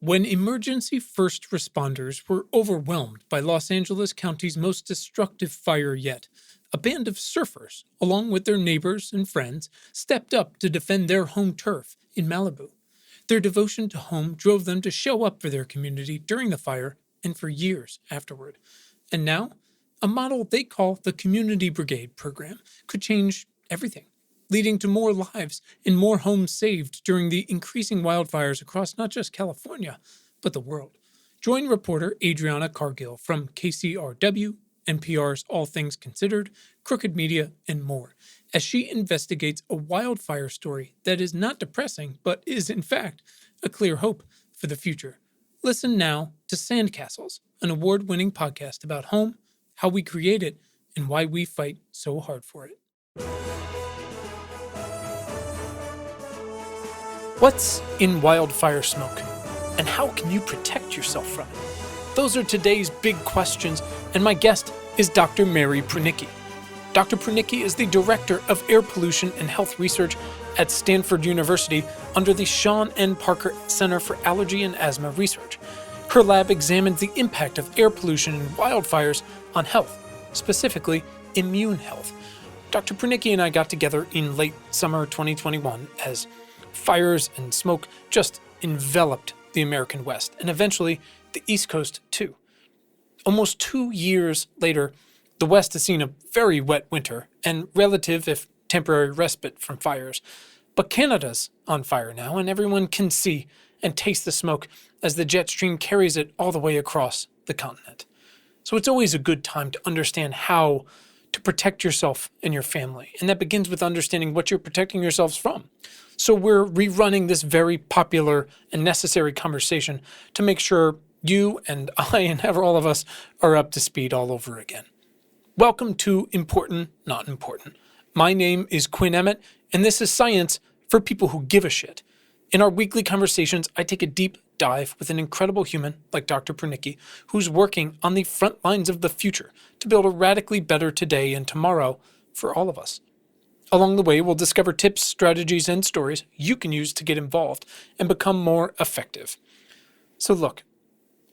When emergency first responders were overwhelmed by Los Angeles County's most destructive fire yet, a band of surfers, along with their neighbors and friends, stepped up to defend their home turf in Malibu. Their devotion to home drove them to show up for their community during the fire and for years afterward. And now, a model they call the Community Brigade program could change everything, leading to more lives and more homes saved during the increasing wildfires across not just California, but the world. Join reporter Adriana Cargill from KCRW, NPR's All Things Considered, Crooked Media, and more, as she investigates a wildfire story that is not depressing, but is, in fact, a clear hope for the future. Listen now to Sandcastles, an award-winning podcast about home, how we create it, and why we fight so hard for it. What's in wildfire smoke? And how can you protect yourself from it? Those are today's big questions, and my guest is Dr. Mary Prunicki. Dr. Prunicki is the Director of Air Pollution and Health Research at Stanford University under the Sean N. Parker Center for Allergy and Asthma Research. Her lab examines the impact of air pollution and wildfires on health, specifically immune health. Dr. Prunicki and I got together in late summer 2021 as fires and smoke just enveloped the American West, and eventually the East Coast too. Almost 2 years later, the West has seen a very wet winter and relative, if temporary, respite from fires. But Canada's on fire now, and everyone can see and taste the smoke as the jet stream carries it all the way across the continent. So it's always a good time to understand how to protect yourself and your family, and that begins with understanding what you're protecting yourselves from. So we're rerunning this very popular and necessary conversation to make sure you and I and all of us are up to speed all over again. Welcome to Important, Not Important. My name is Quinn Emmett, and this is Science for People Who Give a Shit. In our weekly conversations, I take a deep dive with an incredible human like Dr. Prunicki, who's working on the front lines of the future to build a radically better today and tomorrow for all of us. Along the way, we'll discover tips, strategies, and stories you can use to get involved and become more effective. So look,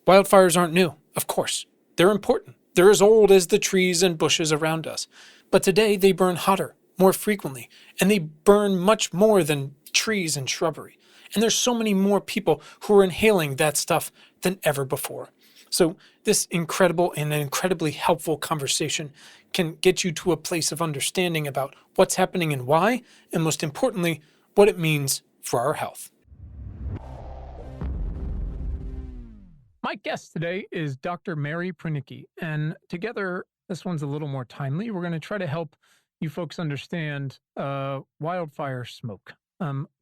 wildfires aren't new, of course. They're important. They're as old as the trees and bushes around us. But today they burn hotter, more frequently, and they burn much more than trees and shrubbery. And there's so many more people who are inhaling that stuff than ever before. So this incredible and incredibly helpful conversation can get you to a place of understanding about what's happening and why, and most importantly, what it means for our health. My guest today is Dr. Mary Prunicki, and together, this one's a little more timely. We're going to try to help you folks understand wildfire smoke,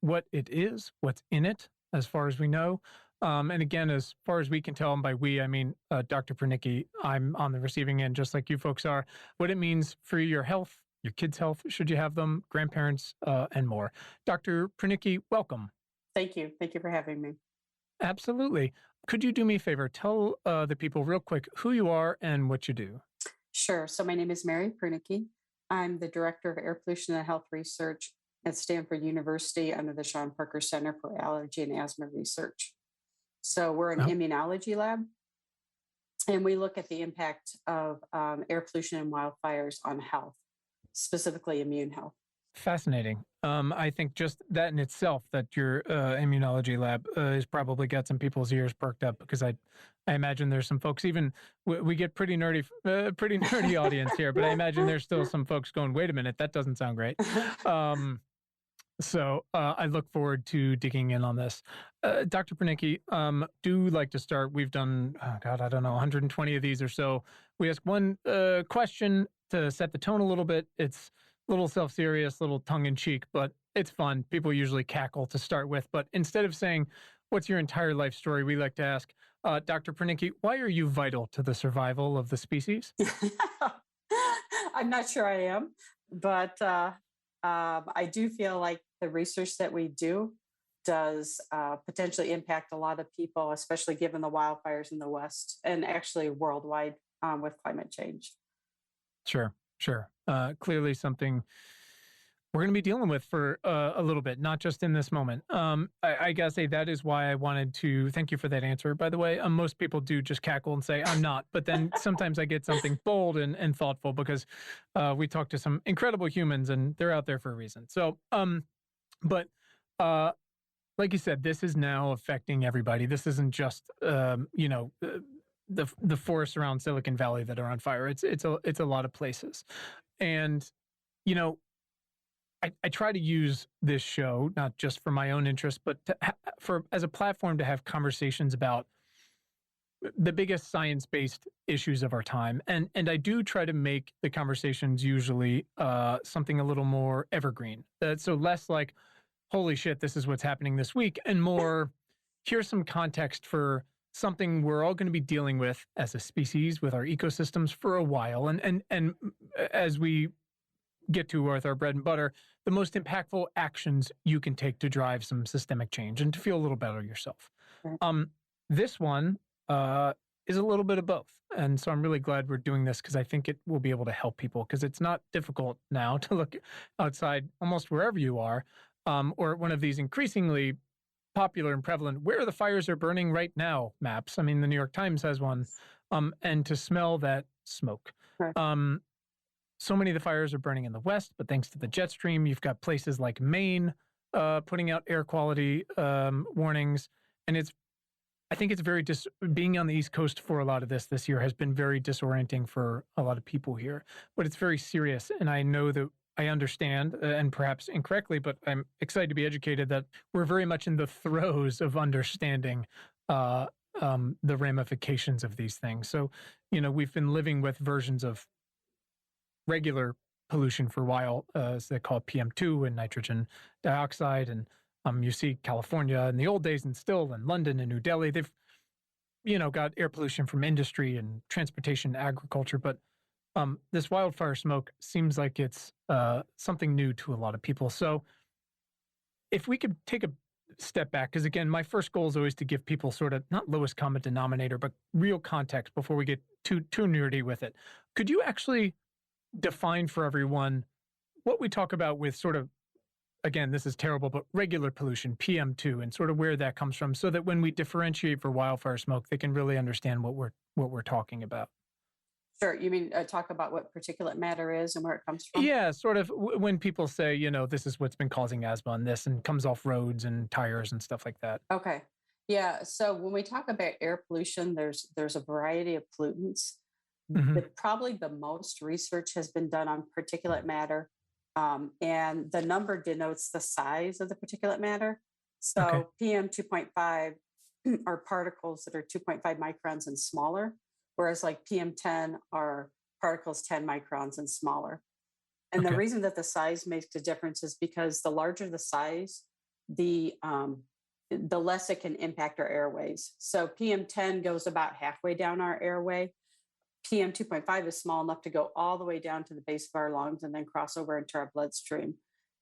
what it is, what's in it, as far as we know. And again, as far as we can tell, and by we, I mean Dr. Prunicki, I'm on the receiving end, just like you folks are, what it means for your health, your kids' health, should you have them, grandparents, and more. Dr. Prunicki, welcome. Thank you. Thank you for having me. Absolutely. Could you do me a favor? Tell the people real quick who you are and what you do. Sure. So my name is Mary Prunicki. I'm the Director of Air Pollution and Health Research at Stanford University under the Sean Parker Center for Allergy and Asthma Research. So we're an immunology lab, and we look at the impact of air pollution and wildfires on health, specifically immune health. Fascinating. I think just that in itself, that your immunology lab has probably got some people's ears perked up, because I imagine there's some folks, even we get pretty nerdy audience here, but I imagine there's still some folks going, wait a minute, that doesn't sound great. So I look forward to digging in on this. Dr. Prunicki, do like to start. We've done, 120 of these or so. We ask one question to set the tone a little bit. It's a little self-serious, a little tongue-in-cheek, but it's fun. People usually cackle to start with. But instead of saying, what's your entire life story, we like to ask, Dr. Prunicki, why are you vital to the survival of the species? I'm not sure I am, but I do feel like the research that we do does potentially impact a lot of people, especially given the wildfires in the West and actually worldwide with climate change. Sure. Clearly something we're going to be dealing with for a little bit, not just in this moment. I gotta say that is why I wanted to thank you for that answer, by the way. Most people do just cackle and say, I'm not. But then sometimes I get something bold and thoughtful because we talk to some incredible humans and they're out there for a reason. So, but like you said, this is now affecting everybody. This isn't just, the forests around Silicon Valley that are on fire. It's a lot of places. And, I try to use this show, not just for my own interest, but as a platform to have conversations about the biggest science-based issues of our time. And I do try to make the conversations usually something a little more evergreen. So less like, holy shit, this is what's happening this week, and more, here's some context for something we're all going to be dealing with as a species with our ecosystems for a while. And as we get to with our bread and butter, the most impactful actions you can take to drive some systemic change and to feel a little better yourself. This one is a little bit of both. And so I'm really glad we're doing this because I think it will be able to help people, because it's not difficult now to look outside almost wherever you are, or one of these increasingly popular and prevalent, where the fires are burning right now maps. I mean, the New York Times has one, and to smell that smoke. Right. So many of the fires are burning in the West, but thanks to the jet stream, you've got places like Maine putting out air quality warnings. And I think it's being on the East Coast for a lot of this year has been very disorienting for a lot of people here. But it's very serious. And I know that I understand, and perhaps incorrectly, but I'm excited to be educated that we're very much in the throes of understanding the ramifications of these things. So, we've been living with versions of regular pollution for a while, as they call it PM2 and nitrogen dioxide. And you see California in the old days and still in London and New Delhi, they've, got air pollution from industry and transportation, agriculture. But this wildfire smoke seems like it's something new to a lot of people. So if we could take a step back, because again, my first goal is always to give people sort of not lowest common denominator, but real context before we get too nerdy with it. Could you actually define for everyone what we talk about with sort of, again, this is terrible, but regular pollution, PM2, and sort of where that comes from, so that when we differentiate for wildfire smoke, they can really understand what we're talking about? Sure. You mean talk about what particulate matter is and where it comes from? Yeah, sort of when people say, this is what's been causing asthma and this, and comes off roads and tires and stuff like that. Okay. Yeah. So when we talk about air pollution, there's a variety of pollutants. But probably the most research has been done on particulate matter. And the number denotes the size of the particulate matter. So PM 2.5 are particles that are 2.5 microns and smaller, whereas like PM 10 are particles 10 microns and smaller. And the reason that the size makes a difference is because the larger the size, the less it can impact our airways. So PM 10 goes about halfway down our airway. PM 2.5 is small enough to go all the way down to the base of our lungs and then cross over into our bloodstream.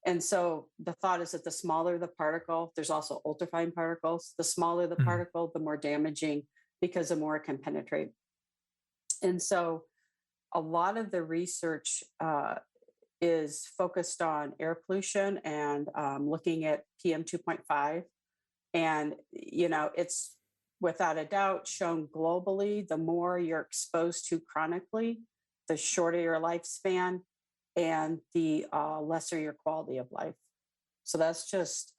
And so the thought is that the smaller the particle, there's also ultrafine particles. The smaller the particle, the more damaging, because the more it can penetrate. And so a lot of the research is focused on air pollution and looking at PM 2.5. And, it's without a doubt shown globally, the more you're exposed to chronically, the shorter your lifespan and the lesser your quality of life. So that's just,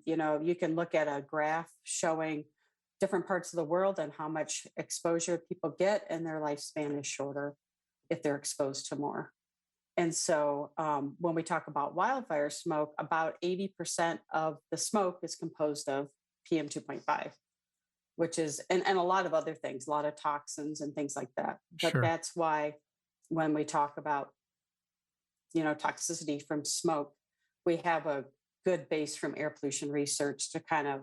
you can look at a graph showing different parts of the world and how much exposure people get, and their lifespan is shorter if they're exposed to more. And so when we talk about wildfire smoke, about 80% of the smoke is composed of PM 2.5. Which is, and a lot of other things, a lot of toxins and things like that. But that's why when we talk about, toxicity from smoke, we have a good base from air pollution research to kind of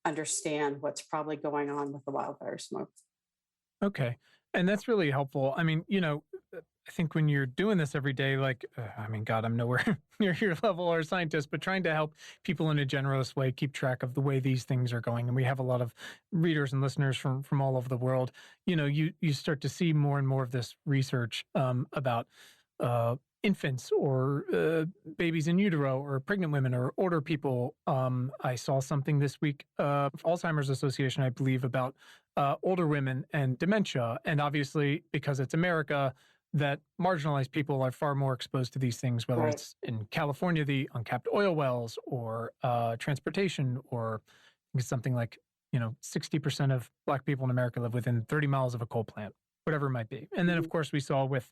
understand what's probably going on with the wildfire smoke. Okay. And that's really helpful. I mean, I think when you're doing this every day, God, I'm nowhere near your level or a scientist, but trying to help people in a generous way keep track of the way these things are going. And we have a lot of readers and listeners from all over the world. You start to see more and more of this research about infants or babies in utero or pregnant women or older people. I saw something this week, Alzheimer's Association, I believe, about older women and dementia. And obviously, because it's America, that marginalized people are far more exposed to these things, whether it's in California, the uncapped oil wells, or transportation, or I think it's something like 60% of Black people in America live within 30 miles of a coal plant, whatever it might be. And then, of course, we saw with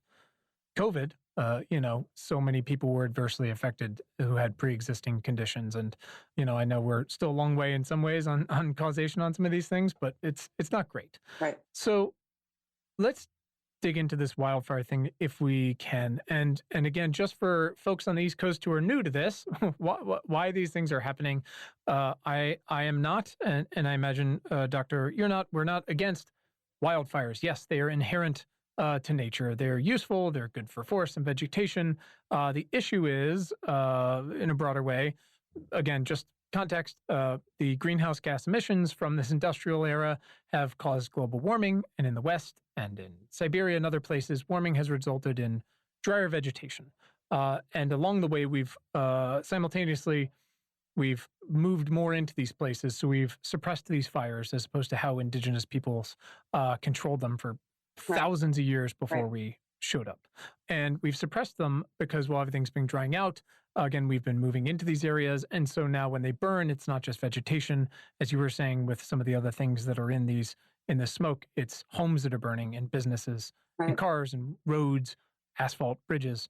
COVID, so many people were adversely affected who had pre-existing conditions. And, I know we're still a long way in some ways on causation on some of these things, but it's not great. Right. So let's dig into this wildfire thing if we can. And again, just for folks on the East Coast who are new to this, why these things are happening, I am not, and I imagine, Doctor, we're not against wildfires. Yes, they are inherent to nature. They're useful. They're good for forests and vegetation. The issue is, in a broader way, again, just context, the greenhouse gas emissions from this industrial era have caused global warming, and in the West and in Siberia and other places, warming has resulted in drier vegetation. And along the way, we've moved more into these places, so we've suppressed these fires as opposed to how indigenous peoples controlled them for thousands of years before we showed up. And we've suppressed them because while everything's been drying out, again, we've been moving into these areas. And so now when they burn, it's not just vegetation, as you were saying with some of the other things that are in the smoke, it's homes that are burning and businesses and cars and roads, asphalt, bridges,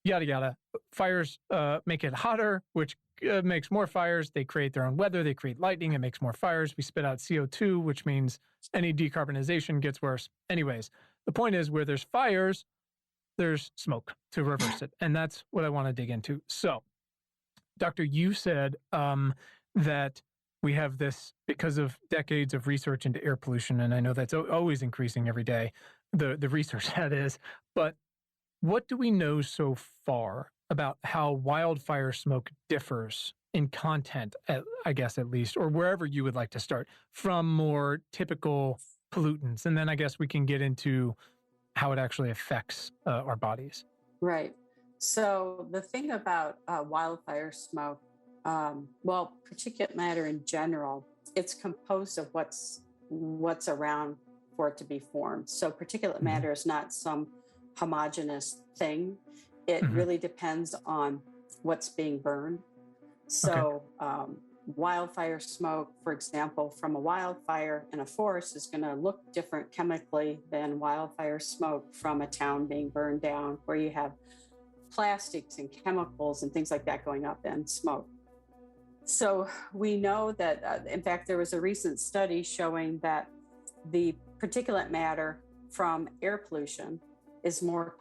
yada, yada. Fires make it hotter, which makes more fires. They create their own weather. They create lightning. It makes more fires. We spit out CO2, which means any decarbonization gets worse. Anyways, the point is where there's fires, there's smoke to reverse it. And that's what I want to dig into. So, Doctor, you said that we have this because of decades of research into air pollution. And I know that's always increasing every day, the research that is. But what do we know so far about how wildfire smoke differs in content, I guess at least, or wherever you would like to start, from more typical pollutants? And then I guess we can get into how it actually affects our bodies. Right. So the thing about wildfire smoke, particulate matter in general, it's composed of what's around for it to be formed. So particulate matter is not some homogeneous thing. It really depends on what's being burned. So wildfire smoke, for example, from a wildfire in a forest is going to look different chemically than wildfire smoke from a town being burned down, where you have plastics and chemicals and things like that going up in smoke. So we know that, in fact, there was a recent study showing that the particulate matter from air pollution is less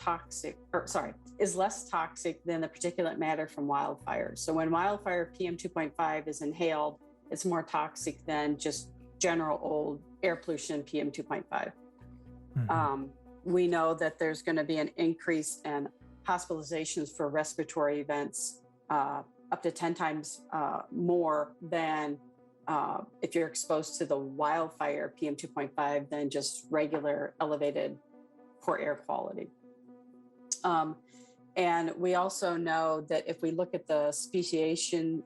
toxic than the particulate matter from wildfires. So when wildfire PM 2.5 is inhaled, it's more toxic than just general old air pollution PM 2.5. We know that there's going to be an increase in hospitalizations for respiratory events up to 10 times more than if you're exposed to the wildfire PM 2.5 than just regular elevated poor air quality. And we also know that if we look at the speciation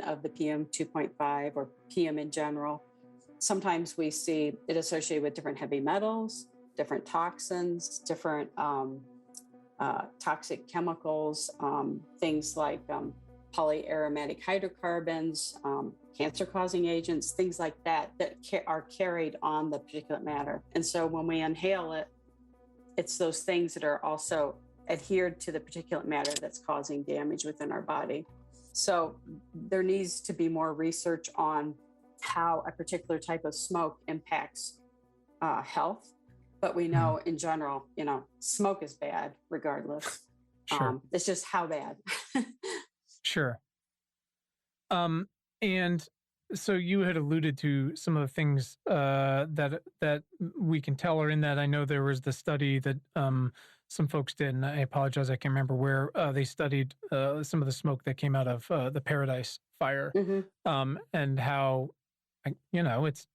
of the PM 2.5 or PM in general, sometimes we see it associated with different heavy metals, different toxins, different toxic chemicals, things like polyaromatic hydrocarbons, cancer-causing agents, things like that are carried on the particulate matter. And so when we inhale it, it's those things that are also adhered to the particulate matter that's causing damage within our body. So there needs to be more research on how a particular type of smoke impacts health. But we know in general, smoke is bad regardless. Sure. It's just how bad. Sure. And so you had alluded to some of the things that we can tell are in that. I know there was the study that some folks did, and I apologize, I can't remember where they studied some of the smoke that came out of the Paradise Fire, and how, it's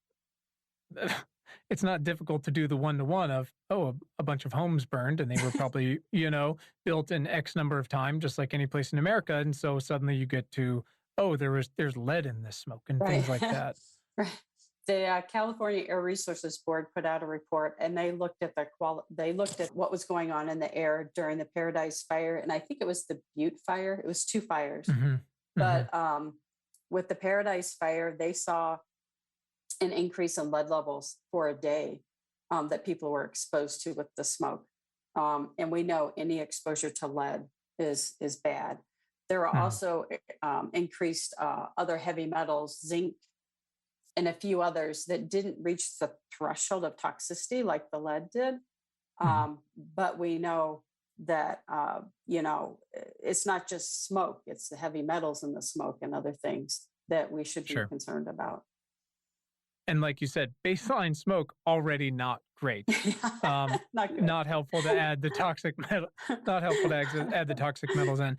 it's not difficult to do the one-to-one of, a bunch of homes burned and they were probably, built in X number of time, just like any place in America. And so suddenly you get to, there's lead in this smoke and Right. things like that. Right. The California Air Resources Board put out a report, and they looked at they looked at what was going on in the air during the Paradise Fire, and I think it was the Butte Fire. It was two fires, but with the Paradise Fire, they saw an increase in lead levels for a day that people were exposed to with the smoke, and we know any exposure to lead is bad. There are also increased other heavy metals, zinc, and a few others that didn't reach the threshold of toxicity like the lead did. But we know that, it's not just smoke, it's the heavy metals in the smoke and other things that we should be concerned about. And like you said, baseline smoke already not great. Not helpful to add the toxic metal. Not helpful to add the toxic metals in.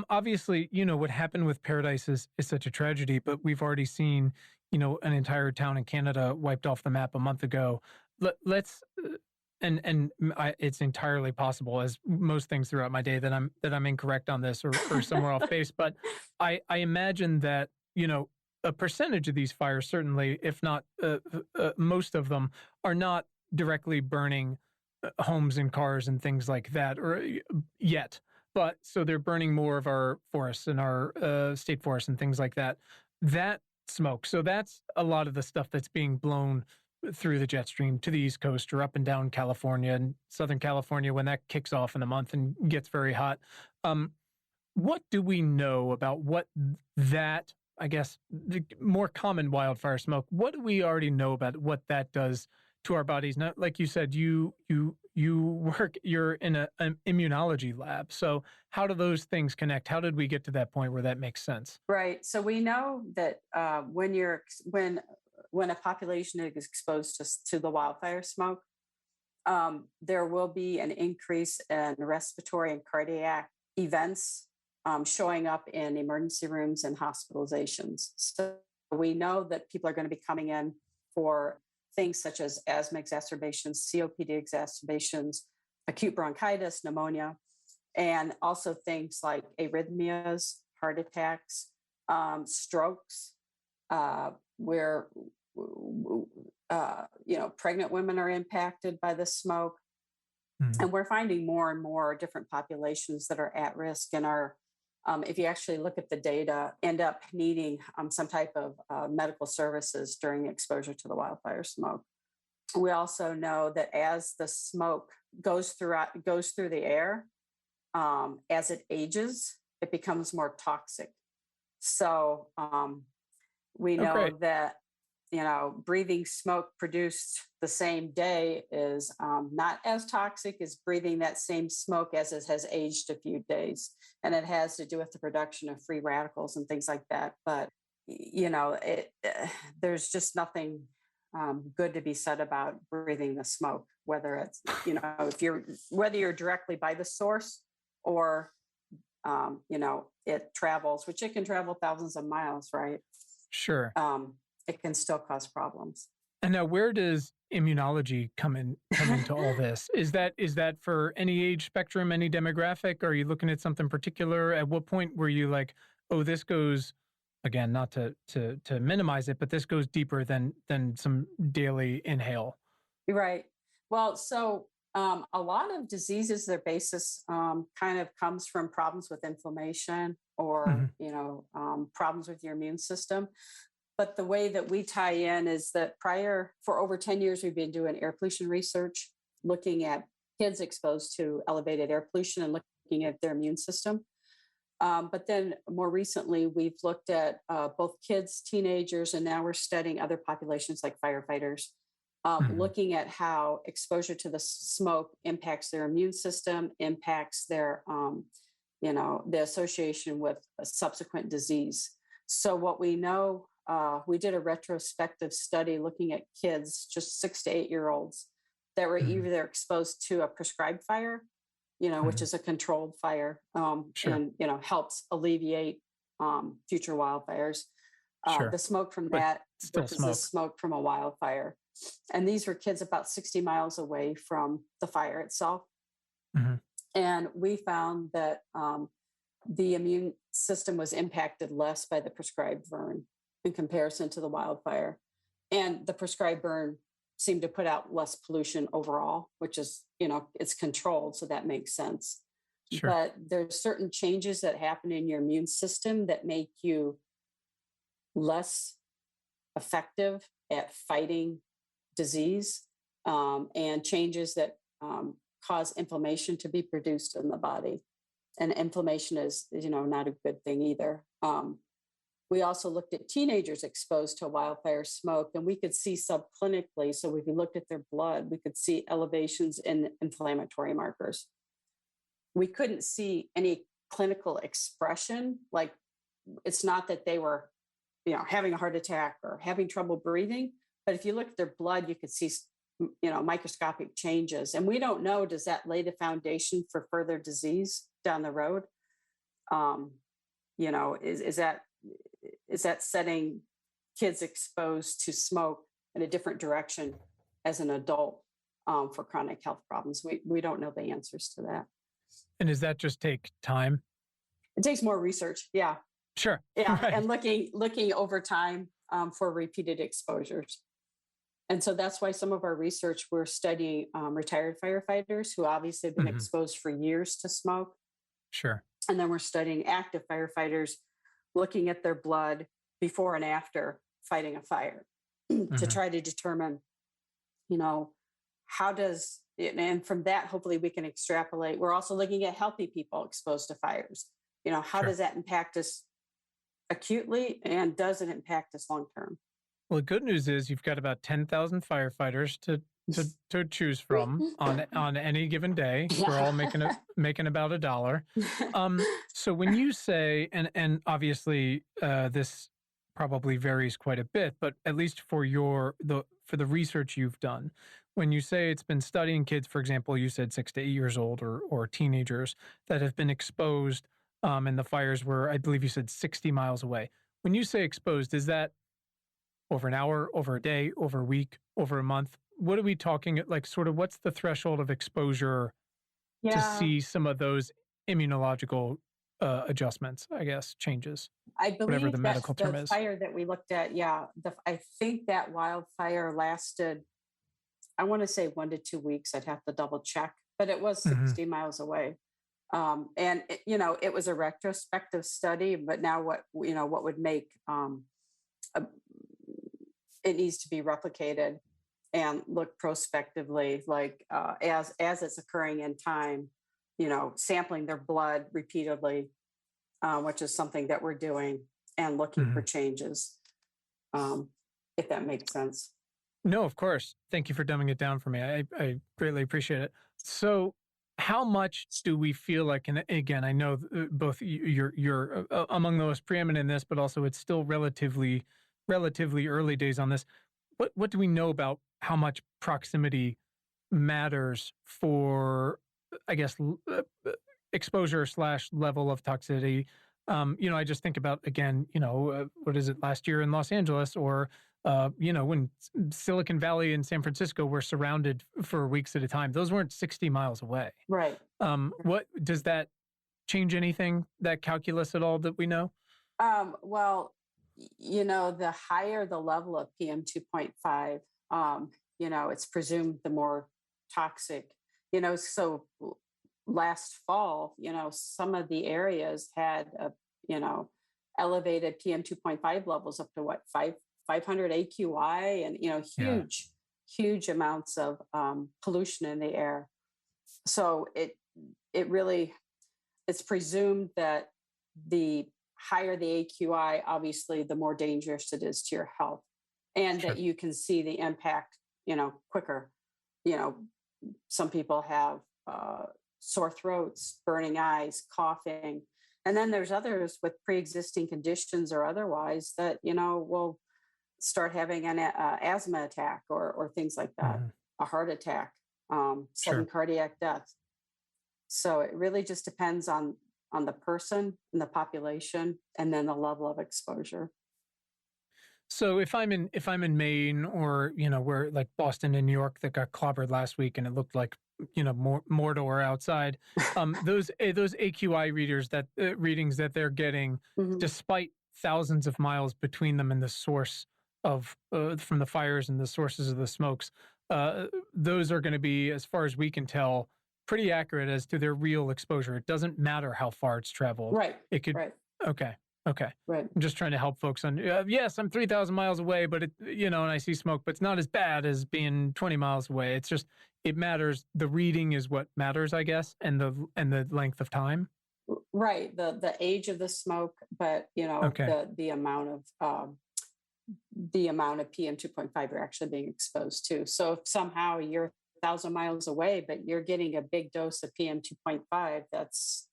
Obviously, what happened with Paradise is such a tragedy. But we've already seen, an entire town in Canada wiped off the map a month ago. It's entirely possible, as most things throughout my day, that I'm incorrect on this or somewhere off base. But I imagine that a percentage of these fires, certainly, if not most of them, are not directly burning homes and cars and things like that, or yet. But so they're burning more of our forests and our state forests and things like that. That smoke. So that's a lot of the stuff that's being blown through the jet stream to the East Coast or up and down California and Southern California when that kicks off in a month and gets very hot. What do we know about what that, I guess, the more common wildfire smoke, what do we already know about what that does to our bodies? Now, like you said, you're in an immunology lab. So how do those things connect? How did we get to that point where that makes sense? Right. So we know that when a population is exposed to the wildfire smoke, there will be an increase in respiratory and cardiac events showing up in emergency rooms and hospitalizations. So we know that people are going to be coming in for things such as asthma exacerbations, COPD exacerbations, acute bronchitis, pneumonia, and also things like arrhythmias, heart attacks, strokes, where pregnant women are impacted by the smoke. And we're finding more and more different populations that are at risk and are, if you actually look at the data, end up needing some type of medical services during exposure to the wildfire smoke. We also know that as the smoke goes through the air, as it ages, it becomes more toxic. So we know that breathing smoke produced the same day is not as toxic as breathing that same smoke as it has aged a few days. And it has to do with the production of free radicals and things like that. But, there's just nothing good to be said about breathing the smoke, whether it's, whether you're directly by the source or, it travels, which it can travel thousands of miles, right? Sure. It can still cause problems. And now, where does immunology come into all this? Is that for any age spectrum, any demographic? Are you looking at something particular? At what point were you like, oh, this goes, again, not to minimize it, but this goes deeper than some daily inhale? Right. Well, so a lot of diseases, their basis kind of comes from problems with inflammation or, problems with your immune system. But the way that we tie in is that for over 10 years, we've been doing air pollution research, looking at kids exposed to elevated air pollution and looking at their immune system. But then more recently, we've looked at both kids, teenagers, and now we're studying other populations like firefighters, looking at how exposure to the smoke impacts their immune system, impacts their, the association with a subsequent disease. So what we know, we did a retrospective study looking at kids, just 6 to 8 year olds, that were either exposed to a prescribed fire, which is a controlled fire, and helps alleviate future wildfires, Sure. The smoke from But that still versus the smoke. smoke from a wildfire. And these were kids about 60 miles away from the fire itself. Hmm. And we found that the immune system was impacted less by the prescribed burn in comparison to the wildfire. And the prescribed burn seemed to put out less pollution overall, which is, it's controlled. So that makes sense. Sure. But there's certain changes that happen in your immune system that make you less effective at fighting disease, and changes that cause inflammation to be produced in the body. And inflammation is not a good thing either. We also looked at teenagers exposed to wildfire smoke, and we could see subclinically. So if we looked at their blood, we could see elevations in inflammatory markers. We couldn't see any clinical expression. Like, it's not that they were, having a heart attack or having trouble breathing. But if you look at their blood, you could see, microscopic changes. And we don't know, does that lay the foundation for further disease down the road? Is that setting kids exposed to smoke in a different direction as an adult for chronic health problems? We don't know the answers to that. And does that just take time? It takes more research. Yeah. Sure. Yeah. Right. And looking over time for repeated exposures. And so that's why some of our research, we're studying retired firefighters who obviously have been exposed for years to smoke. Sure. And then we're studying active firefighters, looking at their blood before and after fighting a fire to try to determine, how does it, and from that, hopefully we can extrapolate. We're also looking at healthy people exposed to fires. How Sure. does that impact us acutely, and does it impact us long term? Well, the good news is you've got about 10,000 firefighters to choose from on any given day. We're all making about $1. So when you say, and obviously this probably varies quite a bit, but at least for the research you've done, when you say it's been studying kids, for example, you said 6 to 8 years old or teenagers that have been exposed, and the fires were, I believe you said 60 miles away. When you say exposed, is that over an hour, over a day, over a week, over a month? What are we talking, like, sort of what's the threshold of exposure to see some of those immunological adjustments, I guess, changes? I whatever the believe medical that term the is. fire that we looked at, I think that wildfire lasted, I want to say 1 to 2 weeks. I'd have to double check, but it was 60 miles away. And it was a retrospective study, but now what would make it needs to be replicated and look prospectively, like as it's occurring in time, sampling their blood repeatedly, which is something that we're doing, and looking for changes, if that makes sense. No, of course. Thank you for dumbing it down for me. I greatly appreciate it. So how much do we feel like, and again, I know both you're among the most preeminent in this, but also it's still relatively early days on this. What do we know about how much proximity matters for, I guess, exposure / level of toxicity? I just think about, again, what is it, last year in Los Angeles, or when Silicon Valley and San Francisco were surrounded for weeks at a time. Those weren't 60 miles away. Right. What does that change anything, that calculus at all that we know? Well, the higher the level of PM 2.5, it's presumed the more toxic, so last fall, some of the areas had, elevated PM 2.5 levels up to 500 AQI, and, huge amounts of pollution in the air. So it's presumed that the higher the AQI, obviously, the more dangerous it is to your health, and that you can see the impact, quicker. Some people have sore throats, burning eyes, coughing. And then there's others with pre-existing conditions or otherwise that, will start having an asthma attack or things like that, a heart attack, sudden cardiac death. So it really just depends on the person and the population, and then the level of exposure. So if I'm in Maine or, where like Boston and New York that got clobbered last week and it looked like, Mordor outside, those AQI readings that they're getting, Mhm. despite thousands of miles between them and the source of from the fires and the sources of the smokes, those are going to be, as far as we can tell, pretty accurate as to their real exposure. It doesn't matter how far it's traveled. Right. It could. Right. Okay. Right. I'm just trying to help folks yes, I'm 3,000 miles away, but and I see smoke, but it's not as bad as being 20 miles away. It's just, it matters. The reading is what matters, I guess, and the length of time. Right. The age of the smoke, but Okay. the amount of PM 2.5 you're actually being exposed to. So if somehow you're 1,000 miles away, but you're getting a big dose of PM 2.5, that's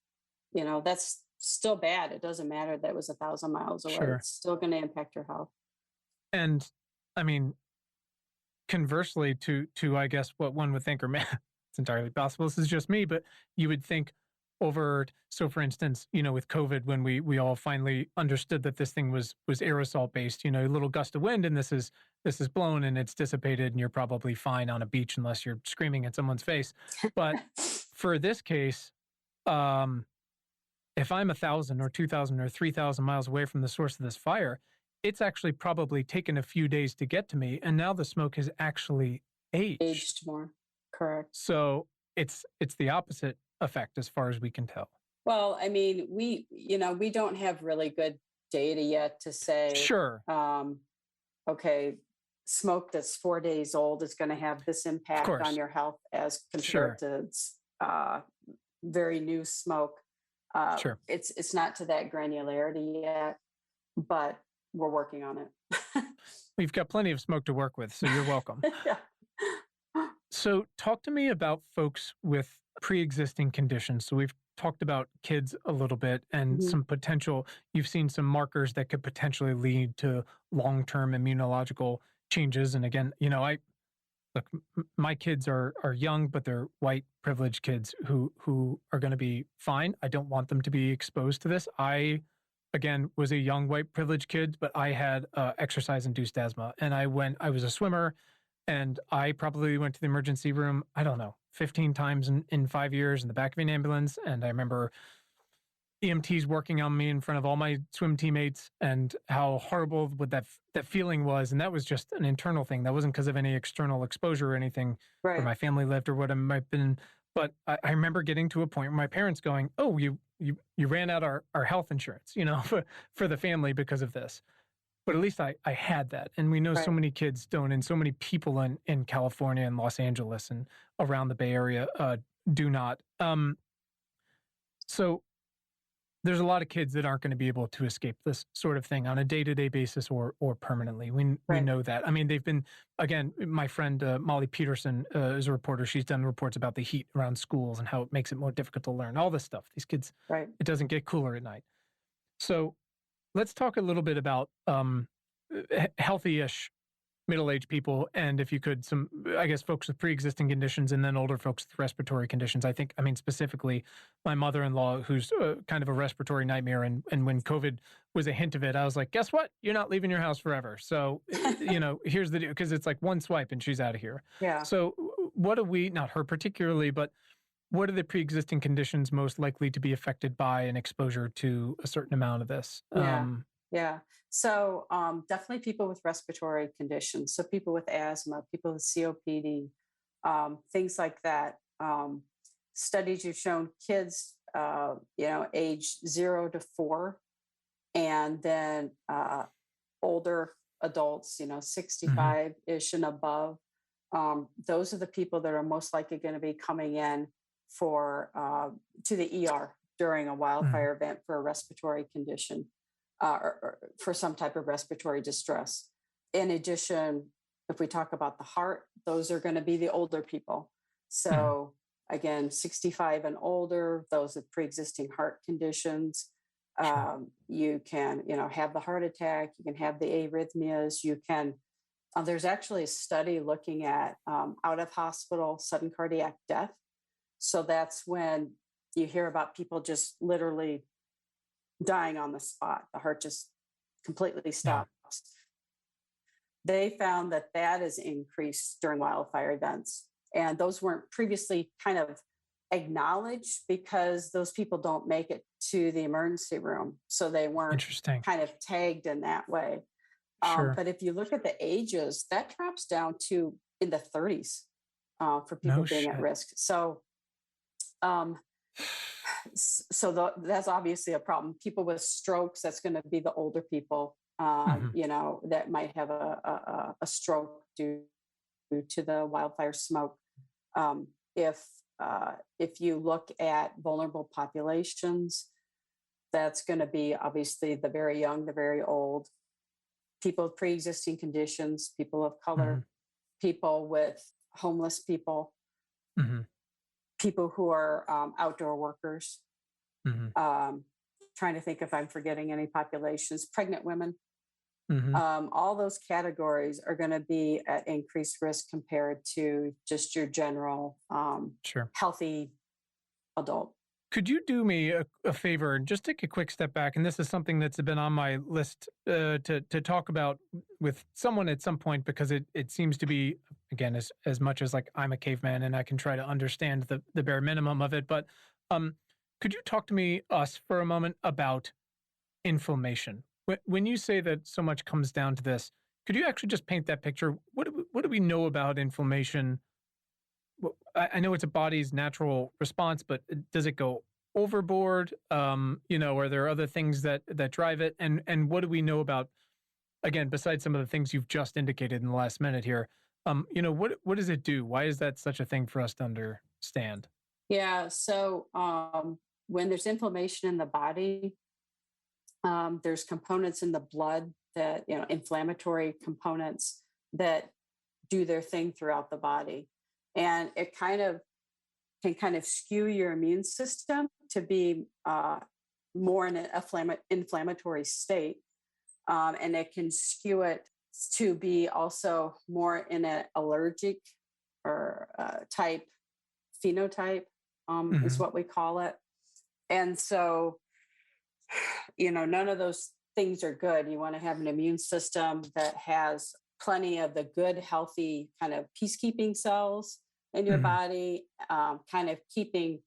still bad. It doesn't matter that it was 1,000 miles away. Sure. It's still going to impact your health. And I mean, conversely to I guess what one would think, or it's entirely possible, this is just me, but you would think so for instance, with COVID, when we all finally understood that this thing was aerosol based, a little gust of wind and this is blown and it's dissipated and you're probably fine on a beach unless you're screaming at someone's face. But for this case, if I'm 1,000 or 2,000 or 3,000 miles away from the source of this fire, it's actually probably taken a few days to get to me. And now the smoke has actually aged more. Correct. So it's the opposite effect as far as we can tell. Well, I mean, we don't have really good data yet to say, sure, okay, smoke that's 4 days old is going to have this impact on your health as compared to very new smoke. Sure. It's not to that granularity yet, but we're working on it. We've got plenty of smoke to work with, so you're welcome. Yeah. So talk to me about folks with pre-existing conditions. So we've talked about kids a little bit and some potential, you've seen some markers that could potentially lead to long-term immunological changes. And again, my kids are young, but they're white privileged kids who are going to be fine. I don't want them to be exposed to this. I, again, was a young white privileged kid, but I had exercise-induced asthma, and I was a swimmer, and I probably went to the emergency room, I don't know, 15 times in 5 years in the back of an ambulance. And I remember EMTs working on me in front of all my swim teammates and how horrible what that feeling was. And that was just an internal thing. That wasn't because of any external exposure or anything where my family lived or what it might have been. But I remember getting to a point where my parents going, oh, you ran out our health insurance, for the family because of this. But at least I had that. And we know so many kids don't, and so many people in California and Los Angeles and around the Bay Area do not. So there's a lot of kids that aren't going to be able to escape this sort of thing on a day-to-day basis or permanently. We know that. I mean, they've been, again, my friend Molly Peterson is a reporter. She's done reports about the heat around schools and how it makes it more difficult to learn, all this stuff. These kids, it doesn't get cooler at night. So let's talk a little bit about healthy-ish middle-aged people, and if you could, some, I guess, folks with pre-existing conditions, and then older folks with respiratory conditions. I mean, specifically, my mother-in-law, who's kind of a respiratory nightmare, and when COVID was a hint of it, I was like, guess what? You're not leaving your house forever. So, here's the deal, because it's like one swipe and she's out of here. Yeah. So what do we, not her particularly, but what are the pre-existing conditions most likely to be affected by an exposure to a certain amount of this? Yeah. So definitely people with respiratory conditions. So people with asthma, people with COPD, things like that. Studies have shown kids, age 0 to 4, and then older adults, 65-ish and above. Those are the people that are most likely going to be coming in to the ER during a wildfire event for a respiratory condition. Or for some type of respiratory distress. In addition, if we talk about the heart, those are going to be the older people. So again, 65 and older, those with pre-existing heart conditions. You can, have the heart attack. You can have the arrhythmias. You can. There's actually a study looking at out of hospital sudden cardiac death. So that's when you hear about people just literally dying on the spot. The heart just completely stops. they found that that is increased during wildfire events. And those weren't previously kind of acknowledged because those people don't make it to the emergency room. So they weren't Interesting. kind of tagged in that way. Sure. But if you look at the ages, that drops down to in the 30s for people No being at shit. risk. So, that's obviously a problem. People with strokes, that's going to be the older people, Mhm. that might have a stroke due to the wildfire smoke. If you look at vulnerable populations, that's going to be obviously the very young, the very old, people with pre-existing conditions, people of color, Mhm. people with homeless people, Mhm. people who are outdoor workers. Mhm. Um, Trying to think if I'm forgetting any populations, pregnant women. Mhm. All those categories are going to be at increased risk compared to just your general Sure. healthy adult. Could you do me a favor and just take a quick step back? And this is something that's been on my list to talk about with someone at some point, because it seems to be, again, as much as like I'm a caveman and I can try to understand the bare minimum of it. But could you talk to us for a moment about inflammation? When you say that so much comes down to this, could you actually just paint that picture? What do we know about inflammation? Well, I know it's a body's natural response, but does it go overboard? Are there other things that drive it? And what do we know about, again, besides some of the things you've just indicated in the last minute here? What does it do? Why is that such a thing for us to understand? Yeah. So when there's inflammation in the body, there's components in the blood that, inflammatory components that do their thing throughout the body. And it can kind of skew your immune system to be more in an inflammatory state. And it can skew it to be also more in an allergic or type phenotype, is Hmm. what we call it. And so, none of those things are good. You want to have an immune system that has plenty of the good, healthy kind of peacekeeping cells in your Hmm. body, kind of keeping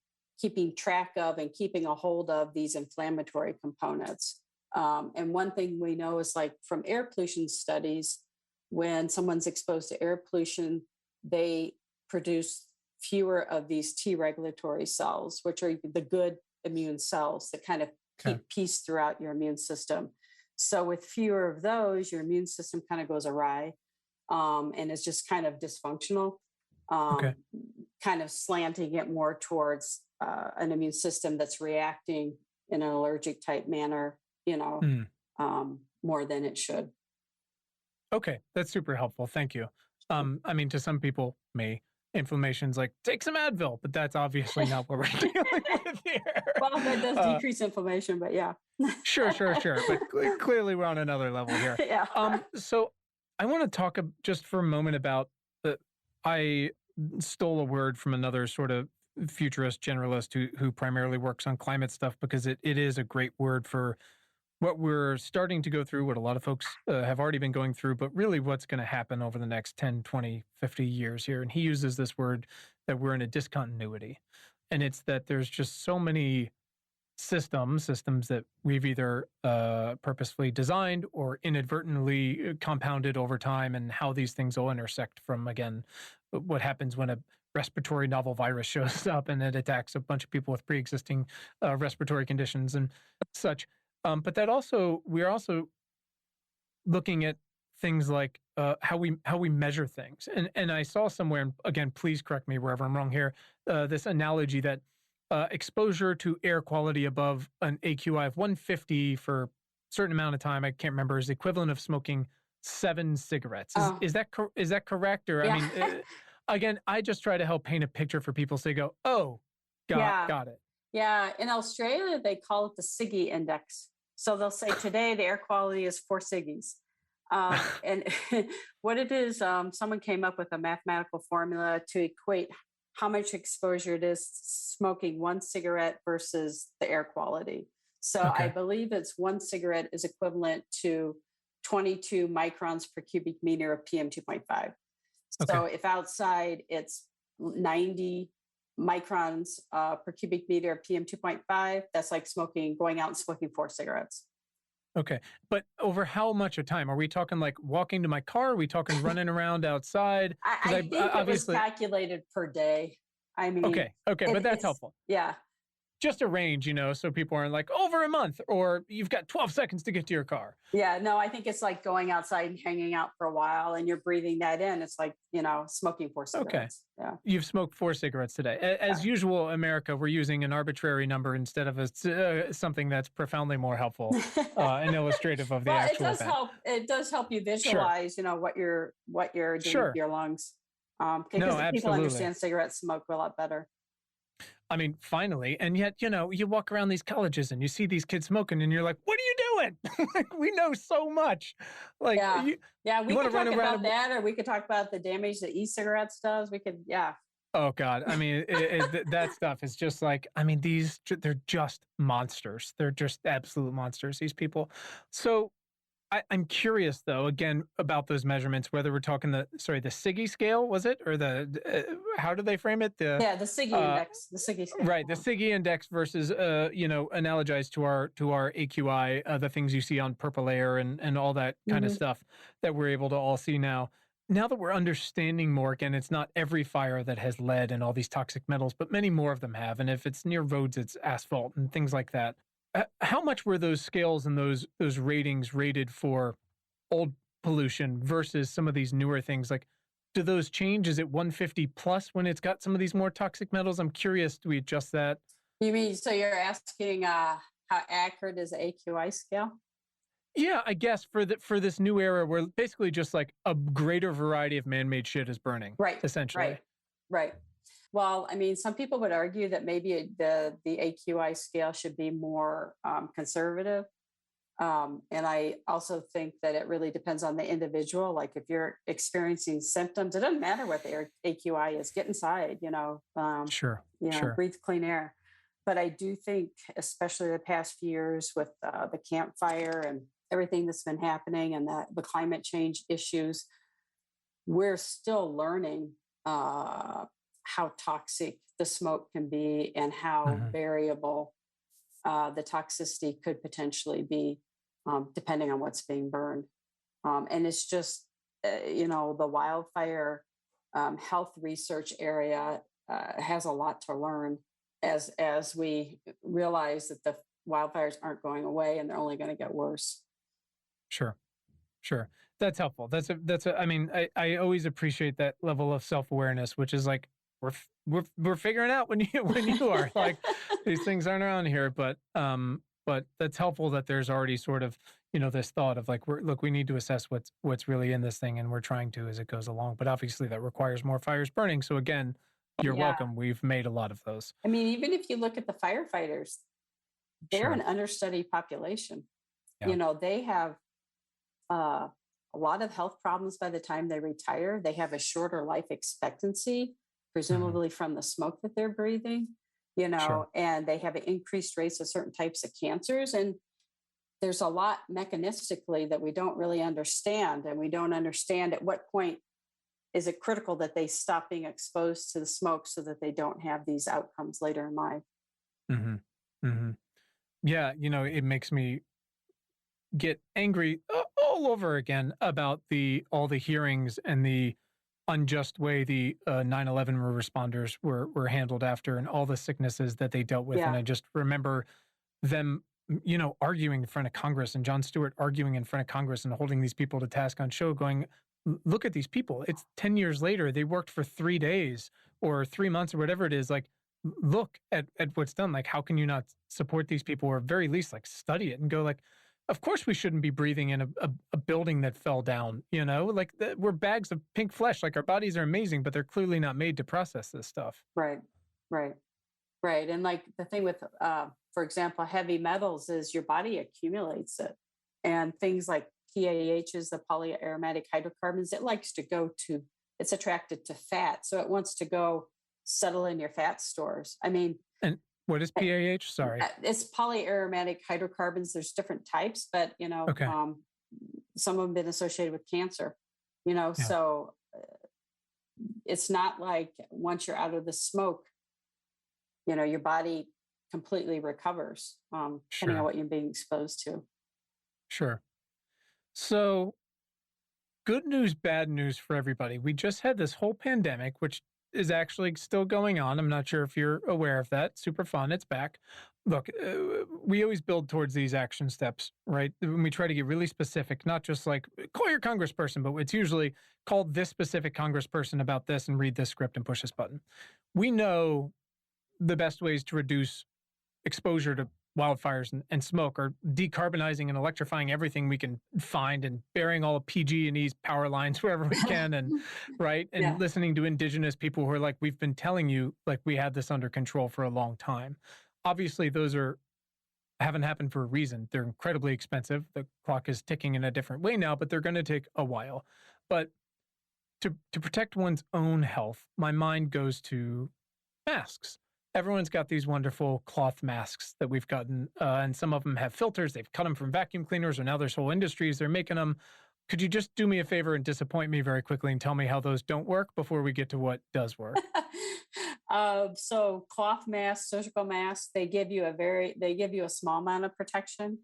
track of and keeping a hold of these inflammatory components. And one thing we know is like from air pollution studies, when someone's exposed to air pollution, they produce fewer of these T regulatory cells, which are the good immune cells that kind of Okay. keep peace throughout your immune system. So with fewer of those, your immune system kind of goes awry, and is just kind of dysfunctional, Okay. um, kind of slanting it more towards an immune system that's reacting in an allergic type manner, Mm. more than it should. Okay. That's super helpful. Thank you. I mean, to some people, inflammation's like, take some Advil, but that's obviously not what we're dealing with here. Well, that does Uh, decrease inflammation, but yeah. Sure. But clearly we're on another level here. Yeah. So I want to talk just for a moment about I stole a word from another sort of futurist generalist who primarily works on climate stuff, because it is a great word for what we're starting to go through, what a lot of folks have already been going through, but really what's going to happen over the next 10, 20, 50 years here. And he uses this word that we're in a discontinuity. And it's that there's just so many systems that we've either purposefully designed or inadvertently compounded over time, and how these things will intersect from, again, what happens when a respiratory novel virus shows up and it attacks a bunch of people with pre-existing respiratory conditions and such. But we're also looking at things like how we measure things. And I saw somewhere, and again, please correct me wherever I'm wrong here, this analogy that exposure to air quality above an AQI of 150 for a certain amount of time, I can't remember, is the equivalent of smoking 7 cigarettes. Is Oh, is that is that correct? Or I yeah. mean, again, I just try to help paint a picture for people so they go, oh, Yeah. got it. Yeah. In Australia, they call it the SIGGI index. So they'll say today the air quality is 4 SIGGIs. And what it is, someone came up with a mathematical formula to equate how much exposure it is smoking one cigarette versus the air quality. So I Okay. believe it's one cigarette is equivalent to 22 microns per cubic meter of PM 2.5. So if outside it's 90 microns per cubic meter of PM 2.5, that's like going out and smoking 4 cigarettes. Okay. But over how much of time? Are we talking like walking to my car? Are we talking running around outside? I think it was calculated per day. I mean, okay, but that's helpful. Yeah. Just a range, so people aren't like over a month or you've got 12 seconds to get to your car. Yeah, no, I think it's like going outside and hanging out for a while and you're breathing that in. It's like, smoking 4 cigarettes. Okay. Yeah. You've smoked 4 cigarettes today. As usual, America, we're using an arbitrary number instead of something that's profoundly more helpful and illustrative of the actual event. It does help you visualize, what you're doing with your lungs. Because people understand cigarette smoke a lot better. I mean, finally, and yet, you walk around these colleges and you see these kids smoking and you're like, what are you doing? Like, we know so much. Like, we could talk about that, or we could talk about the damage that e-cigarettes does. We could, Oh God. I mean, that stuff is just like, I mean, they're just monsters. They're just absolute monsters, these people. So I'm curious, though, again, about those measurements, whether we're talking the SIGI scale, was it? Or how do they frame it? The SIGI index, the SIGI scale. Right, the SIGI index versus, analogized to our AQI, the things you see on Purple Air and all that kind of stuff that we're able to all see now. Now that we're understanding more, again, it's not every fire that has lead and all these toxic metals, but many more of them have. And if it's near roads, it's asphalt and things like that. How much were those scales and those ratings rated for old pollution versus some of these newer things? Like, do those change? Is it 150 plus when it's got some of these more toxic metals? I'm curious, do we adjust that? You mean, so you're asking how accurate is the AQI scale? Yeah, I guess for this new era where basically just like a greater variety of man-made shit is burning. Right. Essentially. Right. Well, I mean, some people would argue that maybe the AQI scale should be more conservative. And I also think that it really depends on the individual. Like if you're experiencing symptoms, it doesn't matter what the AQI is. Get inside, Sure. Breathe clean air. But I do think, especially the past few years with the campfire and everything that's been happening and the climate change issues, we're still learning how toxic the smoke can be and how variable the toxicity could potentially be, depending on what's being burned. And it's just, the wildfire health research area has a lot to learn as we realize that the wildfires aren't going away and they're only going to get worse. Sure. That's helpful. I mean, I always appreciate that level of self-awareness, which is like, we're figuring out when you are like, these things aren't around here, but that's helpful that there's already sort of, this thought of like, we need to assess what's really in this thing. And we're trying to, as it goes along, but obviously that requires more fires burning. So again, you're welcome. We've made a lot of those. I mean, even if you look at the firefighters, they're an understudied population. Yeah. They have a lot of health problems by the time they retire. They have a shorter life expectancy, presumably from the smoke that they're breathing, and they have increased rates of certain types of cancers. And there's a lot mechanistically that we don't really understand. And we don't understand at what point is it critical that they stop being exposed to the smoke so that they don't have these outcomes later in life. Yeah, it makes me get angry all over again about all the hearings and the unjust way the 9/11 responders were handled after and all the sicknesses that they dealt with. And I just remember them, arguing in front of Congress and Jon Stewart arguing in front of Congress and holding these people to task on show going, look at these people. It's 10 years later. They worked for 3 days or 3 months or whatever it is. Like, look at what's done. Like, how can you not support these people or at very least like study it and go like, of course we shouldn't be breathing in a building that fell down, like we're bags of pink flesh. Like our bodies are amazing, but they're clearly not made to process this stuff. Right. And like the thing with, for example, heavy metals is your body accumulates it. And things like PAHs, the polyaromatic hydrocarbons, it's attracted to fat. So it wants to go settle in your fat stores. I mean, and what is PAH? Sorry. It's polyaromatic hydrocarbons. There's different types, but some of them been associated with cancer, Yeah, so it's not like once you're out of the smoke, your body completely recovers, depending on sure, what you're being exposed to. sure. So, good news, bad news for everybody. We just had this whole pandemic, which is actually still going on. I'm not sure if you're aware of that. Super fun. It's back. Look, we always build towards these action steps, right? When we try to get really specific, not just like call your congressperson, but it's usually call this specific congressperson about this and read this script and push this button. We know the best ways to reduce exposure to wildfires and smoke are decarbonizing and electrifying everything we can find and burying all of PG&E's power lines wherever we can and right and Yeah. listening to indigenous people who are like, we've been telling you like we had this under control for a long time. Obviously those haven't happened for a reason. They're incredibly expensive. The clock is ticking in a different way now, but they're going to take a while. But to protect one's own health, my mind goes to masks. Everyone's got these wonderful cloth masks that we've gotten, and some of them have filters. They've cut them from vacuum cleaners, or now there's whole industries they're making them. Could you just do me a favor and disappoint me very quickly and tell me how those don't work before we get to what does work? So cloth masks, surgical masks, they give you a small amount of protection,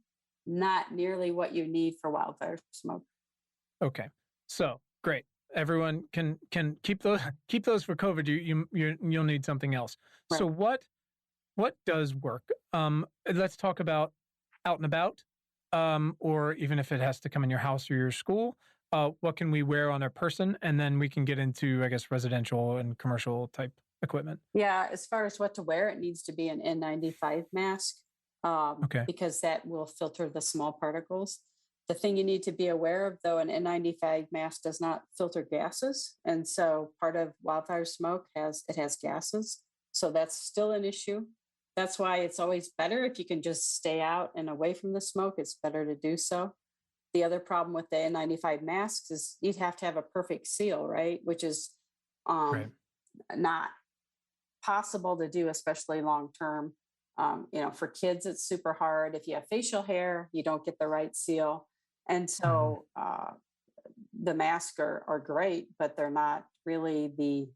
not nearly what you need for wildfire smoke. Okay, so great. Everyone can keep those for COVID. You'll need something else. Right. So what does work? Let's talk about out and about, or even if it has to come in your house or your school. What can we wear on our person, and then we can get into, I guess, residential and commercial type equipment. Yeah, as far as what to wear, it needs to be an N95 mask, Okay. because that will filter the small particles. The thing you need to be aware of, though, an N95 mask does not filter gases. And so part of wildfire smoke has gases. So that's still an issue. That's why it's always better if you can just stay out and away from the smoke. It's better to do so. The other problem with the N95 masks is you'd have to have a perfect seal, right? Which is Right. not possible to do, especially long term. For kids, it's super hard. If you have facial hair, you don't get the right seal. And so the masks are great, but they're not really the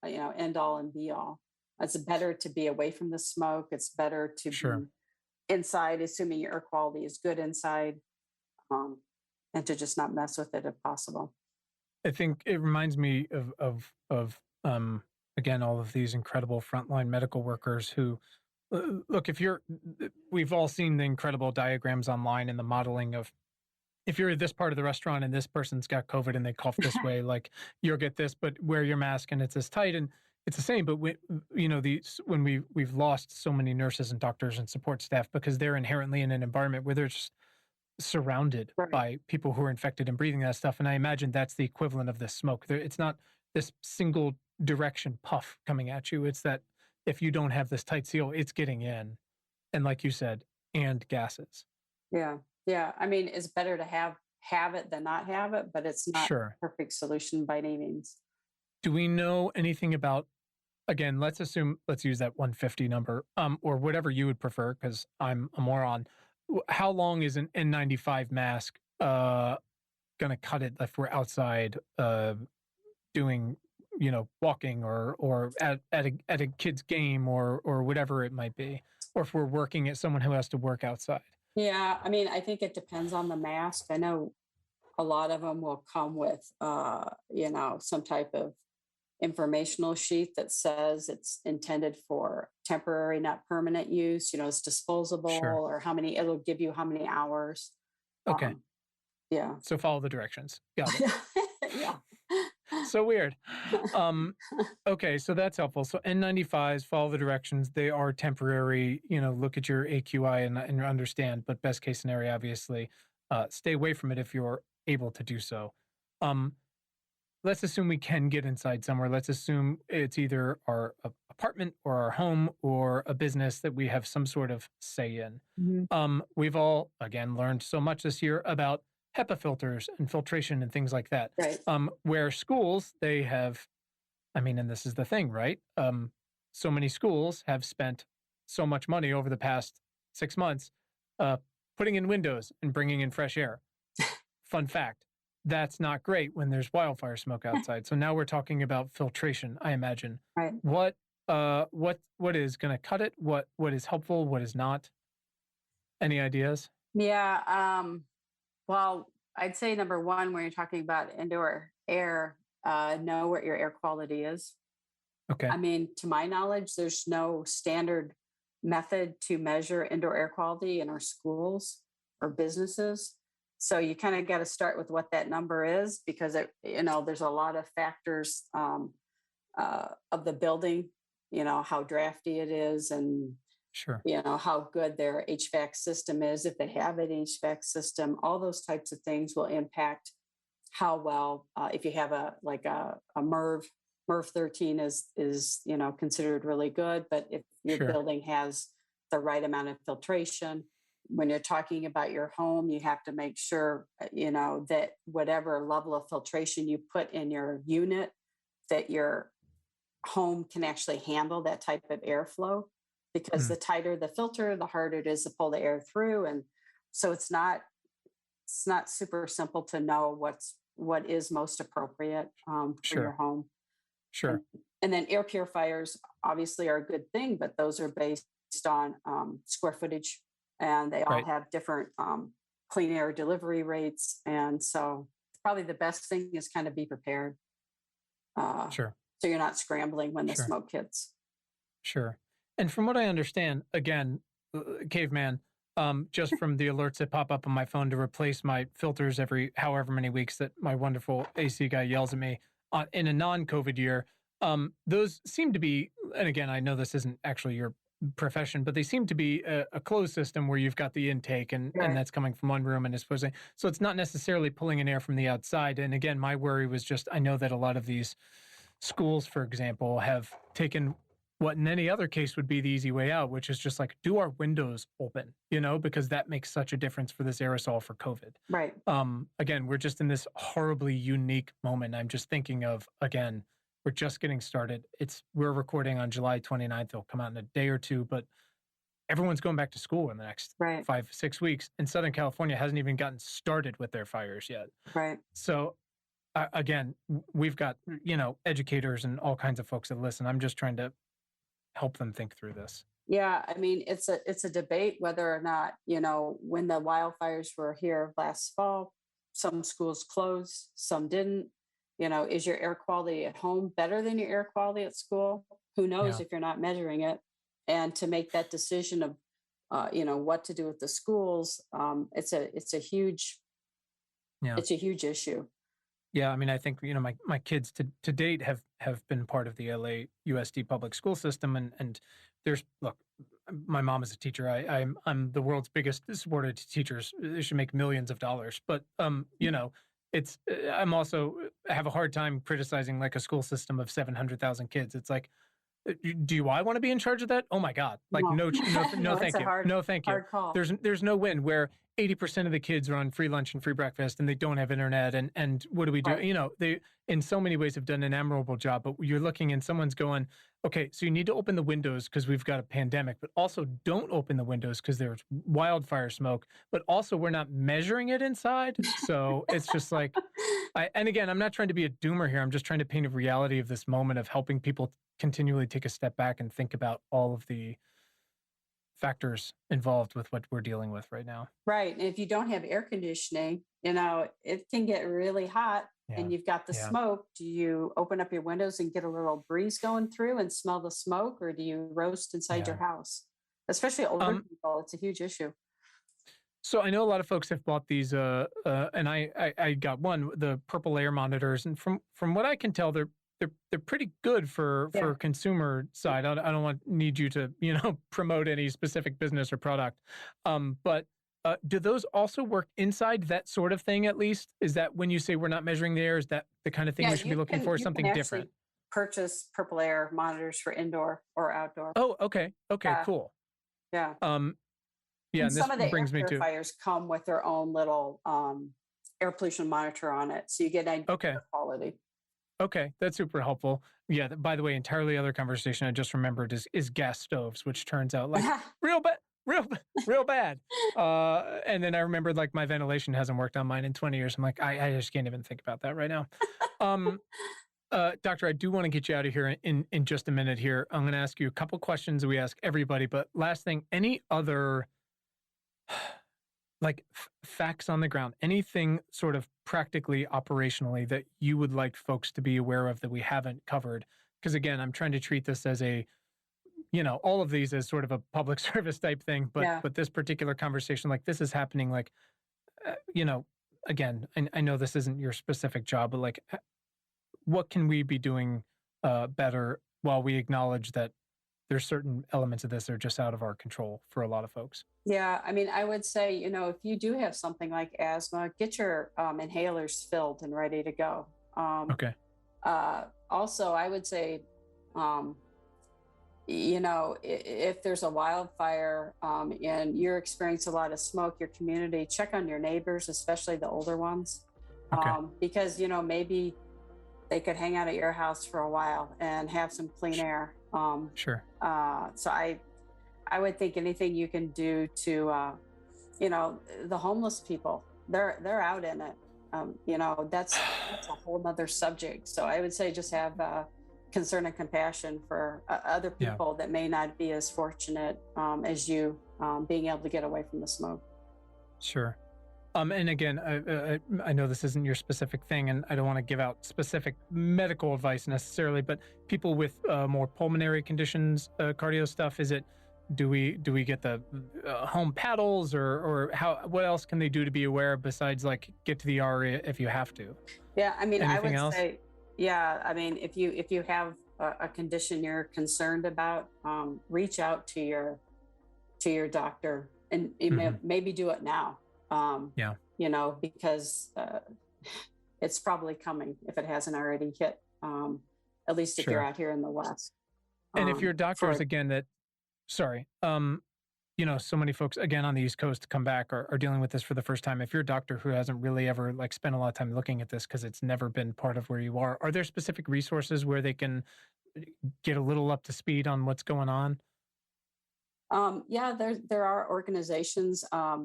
end all and be all. It's better to be away from the smoke. It's better to Sure. be inside, assuming your air quality is good inside, and to just not mess with it if possible. I think it reminds me of again, all of these incredible frontline medical workers who look, we've all seen the incredible diagrams online and the modeling of, if you're at this part of the restaurant and this person's got COVID and they cough this way, like you'll get this, but wear your mask and it's as tight. And it's the same, but when we've lost so many nurses and doctors and support staff because they're inherently in an environment where they're just surrounded Right. by people who are infected and breathing that stuff. And I imagine that's the equivalent of this smoke. It's not this single direction puff coming at you. It's that if you don't have this tight seal, it's getting in. And like you said, and gases. Yeah. Yeah. I mean, it's better to have it than not have it, but it's not Sure. a perfect solution by any means. Do we know anything about, again, let's use that 150 number, or whatever you would prefer, because I'm a moron. How long is an N95 mask going to cut it if we're outside doing, walking or at a kid's game or whatever it might be, or if we're working at someone who has to work outside? Yeah. I mean, I think it depends on the mask. I know a lot of them will come with, some type of informational sheet that says it's intended for temporary, not permanent use. It's disposable, Sure. or it'll give you how many hours. Okay. Yeah. So follow the directions. Got it. Yeah. So weird. Okay, so that's helpful. So N95s, follow the directions. They are temporary. Look at your AQI and understand. But best case scenario, obviously, stay away from it if you're able to do so. Let's assume we can get inside somewhere. Let's assume it's either our apartment or our home or a business that we have some sort of say in. Mhm. We've all, again, learned so much this year about HEPA filters and filtration and things like that. Right. Where schools, they have, and this is the thing, right? So many schools have spent so much money over the past 6 months putting in windows and bringing in fresh air. fun fact, that's not great when there's wildfire smoke outside. So now we're talking about filtration, I imagine. Right. What is going to cut it? What is helpful? What is not? Any ideas? Yeah. Well, I'd say number one, when you're talking about indoor air, know what your air quality is. Okay. I mean, to my knowledge, there's no standard method to measure indoor air quality in our schools or businesses. So you kind of got to start with what that number is, because there's a lot of factors of the building, how drafty it is, and Sure. how good their HVAC system is, if they have an HVAC system. All those types of things will impact how well, if you have a MERV 13 is considered really good, but if your Sure. building has the right amount of filtration, when you're talking about your home, you have to make sure that whatever level of filtration you put in your unit, that your home can actually handle that type of airflow, because the tighter the filter, the harder it is to pull the air through. And so it's not super simple to know what is most appropriate for your home. Sure. And then air purifiers obviously are a good thing, but those are based on square footage, and they all have different clean air delivery rates. And so probably the best thing is kind of be prepared. Sure. So you're not scrambling when the smoke hits. Sure. And from what I understand, again, caveman, just from the alerts that pop up on my phone to replace my filters every however many weeks that my wonderful AC guy yells at me in a non-COVID year, those seem to be, and again, I know this isn't actually your profession, but they seem to be a closed system where you've got the intake and that's coming from one room and is supposed to, so it's not necessarily pulling in air from the outside. And again, my worry was just, I know that a lot of these schools, for example, have taken what in any other case would be the easy way out, which is just like, do our windows open, because that makes such a difference for this aerosol for COVID. Right. Again, we're just in this horribly unique moment. I'm just thinking of, again, we're just getting started. We're recording on July 29th. It'll come out in a day or two, but everyone's going back to school in the next 5-6 weeks. And Southern California hasn't even gotten started with their fires yet. Right. So again, we've got, educators and all kinds of folks that listen. I'm just trying to help them think through this. Yeah. I mean, it's a debate whether or not, when the wildfires were here last fall, some schools closed, some didn't. Is your air quality at home better than your air quality at school? Who knows if you're not measuring it? And to make that decision of, what to do with the schools, it's a huge issue. Yeah, I mean, I think my kids to date have been part of the LA USD public school system, and look, my mom is a teacher. I'm the world's biggest supporter to teachers. They should make millions of dollars, but I'm also have a hard time criticizing like a school system of 700,000 kids. It's like, do I want to be in charge of that? Oh my God! Like no, thank you. No, thank you. There's no win where 80% of the kids are on free lunch and free breakfast and they don't have internet. And what do we do? Right. They in so many ways have done an admirable job. But you're looking and someone's going, okay, so you need to open the windows because we've got a pandemic, but also don't open the windows because there's wildfire smoke. But also we're not measuring it inside. So it's just like, and again, I'm not trying to be a doomer here. I'm just trying to paint a reality of this moment of helping people continually take a step back and think about all of the factors involved with what we're dealing with right now. Right. And if you don't have air conditioning, it can get really hot and you've got the smoke. Do you open up your windows and get a little breeze going through and smell the smoke, or do you roast inside your house? Especially older people, it's a huge issue. So I know a lot of folks have bought these, and I got one, the purple air monitors, and from what I can tell, they're pretty good for consumer side. I don't need you to promote any specific business or product, but do those also work inside that sort of thing? At least is that when you say we're not measuring the air, is that the kind of thing we should be looking for? Something different. Purchase purple air monitors for indoor or outdoor. Oh, okay, cool. Yeah. And some of the brings air purifiers come with their own little air pollution monitor on it, so you get an idea of quality. Okay, that's super helpful. Yeah, by the way, entirely other conversation I just remembered is gas stoves, which turns out like real bad. And then I remembered like my ventilation hasn't worked on mine in 20 years. I'm like, I just can't even think about that right now. Doctor, I do want to get you out of here in just a minute here. I'm going to ask you a couple questions that we ask everybody, but last thing, any other like facts on the ground, anything sort of practically, operationally that you would like folks to be aware of that we haven't covered? Because again, I'm trying to treat this as all of these as sort of a public service type thing, but this particular conversation, like this is happening, like, again, I know this isn't your specific job, but like, what can we be doing better while we acknowledge that there's certain elements of this that are just out of our control for a lot of folks? Yeah, I mean, I would say, if you do have something like asthma, get your inhalers filled and ready to go. Okay. Also, I would say, if there's a wildfire and you're experiencing a lot of smoke, your community, check on your neighbors, especially the older ones, because, maybe they could hang out at your house for a while and have some clean air. Sure. So I would think anything you can do to, the homeless people, they're out in it. That's a whole nother subject. So I would say just have concern and compassion for other people that may not be as fortunate as you, being able to get away from the smoke. Sure. And again, I know this isn't your specific thing, and I don't want to give out specific medical advice necessarily, but people with more pulmonary conditions, cardio stuff, do we get the home paddles or what else can they do to be aware besides like get to the ER if you have to? Yeah, I mean, Anything I would else? say, I mean, if you have a condition you're concerned about, reach out to your doctor and maybe do it now. Because it's probably coming if it hasn't already hit, at least if you're out here in the West. And if your doctor is so many folks, again, on the East Coast come back are dealing with this for the first time. If you're a doctor who hasn't really ever like spent a lot of time looking at this because it's never been part of where you are there specific resources where they can get a little up to speed on what's going on? There are organizations.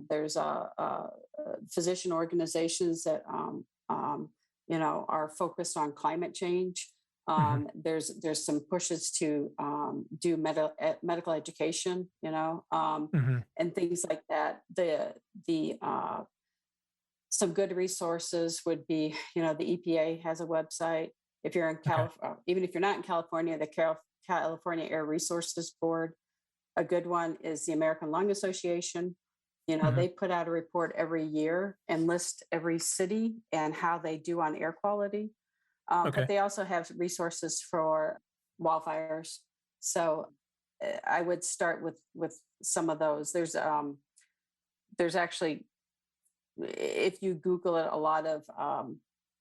There's physician organizations that are focused on climate change. There's some pushes to do medical education, and things like that. Some good resources would be, the EPA has a website. If you're in California, even if you're not in California, the California Air Resources Board. A good one is the American Lung Association. They put out a report every year and list every city and how they do on air quality. But they also have resources for wildfires. So I would start with some of those. There's actually, if you Google it, a lot of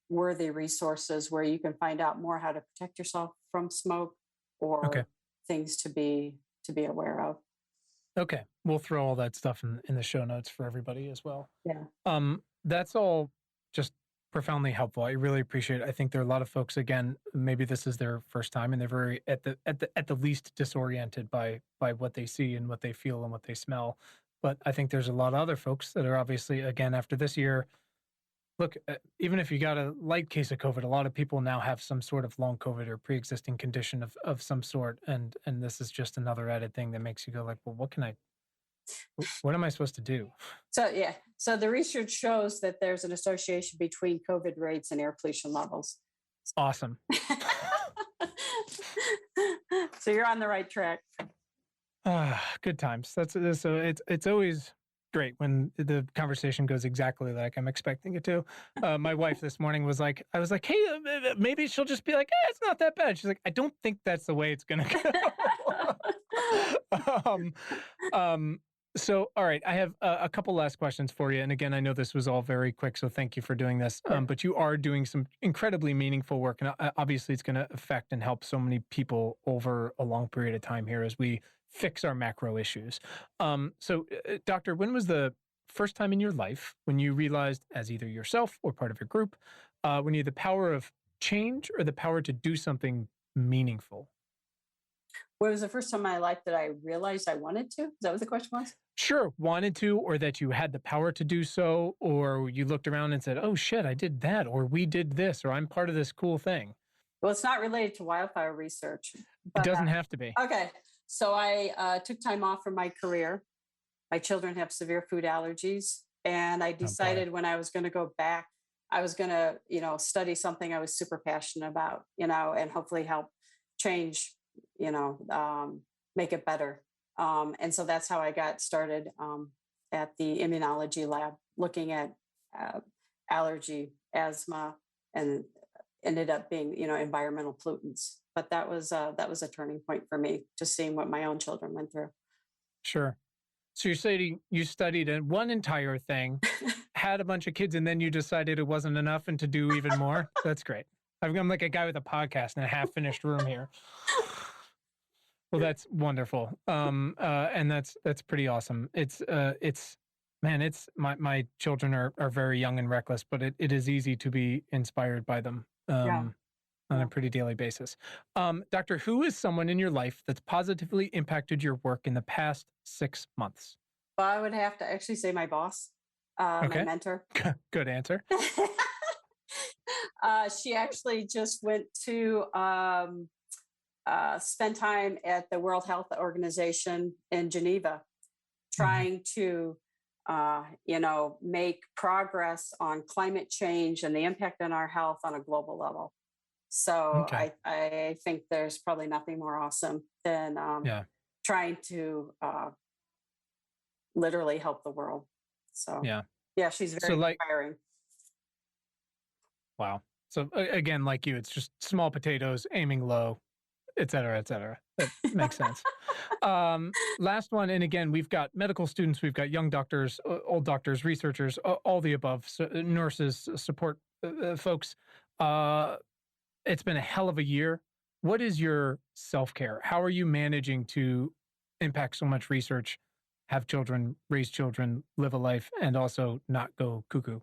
worthy resources where you can find out more how to protect yourself from smoke or things to be aware of. Okay. We'll throw all that stuff in the show notes for everybody as well. Yeah. That's all just profoundly helpful. I really appreciate it. I think there are a lot of folks, again, maybe this is their first time and they're very at the least disoriented by what they see and what they feel and what they smell. But I think there's a lot of other folks that are obviously, again, after this year, look, even if you got a light case of COVID, a lot of people now have some sort of long COVID or pre-existing condition of some sort. And this is just another added thing that makes you go like, well, what am I supposed to do? So the research shows that there's an association between COVID rates and air pollution levels. Awesome. So you're on the right track. Good times. So it's always great when the conversation goes exactly like I'm expecting it to. My wife this morning was like, I was like, hey, maybe she'll just be like, it's not that bad. She's like, I don't think that's the way it's going to go. So, all right, I have a couple last questions for you. And again, I know this was all very quick, so thank you for doing this. But you are doing some incredibly meaningful work. And obviously, it's going to affect and help so many people over a long period of time here as we fix our macro issues. Doctor, when was the first time in your life when you realized, as either yourself or part of your group, when you had the power of change or the power to do something meaningful? When was the first time in my life that I realized I wanted to? Is that what the question was? Sure, wanted to, or that you had the power to do so, or you looked around and said, oh shit, I did that, or we did this, or I'm part of this cool thing. Well, it's not related to wildfire research. It doesn't have to be. Okay. So I took time off from my career. My children have severe food allergies. And I decided when I was going to go back, I was going to, study something I was super passionate about, and hopefully help change, make it better. And so that's how I got started at the immunology lab, looking at allergy, asthma, and ended up being, environmental pollutants. But that was a turning point for me, just seeing what my own children went through. Sure. So you studied one entire thing, had a bunch of kids, and then you decided it wasn't enough and to do even more. That's great. I'm like a guy with a podcast in a half-finished room here. Well, that's wonderful. And that's pretty awesome. It's my children are very young and reckless, but it is easy to be inspired by them on a pretty daily basis. Doctor, who is someone in your life that's positively impacted your work in the past 6 months? Well, I would have to actually say my boss, my mentor. Good answer. She actually just went to spend time at the World Health Organization in Geneva, trying to, make progress on climate change and the impact on our health on a global level. So I think there's probably nothing more awesome than trying to literally help the world. So she's very inspiring. Wow. So again, like you, it's just small potatoes, aiming low, et cetera, et cetera. That makes sense. Last one. And again, we've got medical students, we've got young doctors, old doctors, researchers, all the above, nurses, support folks. It's been a hell of a year. What is your self-care? How are you managing to impact so much research, have children, raise children, live a life, and also not go cuckoo?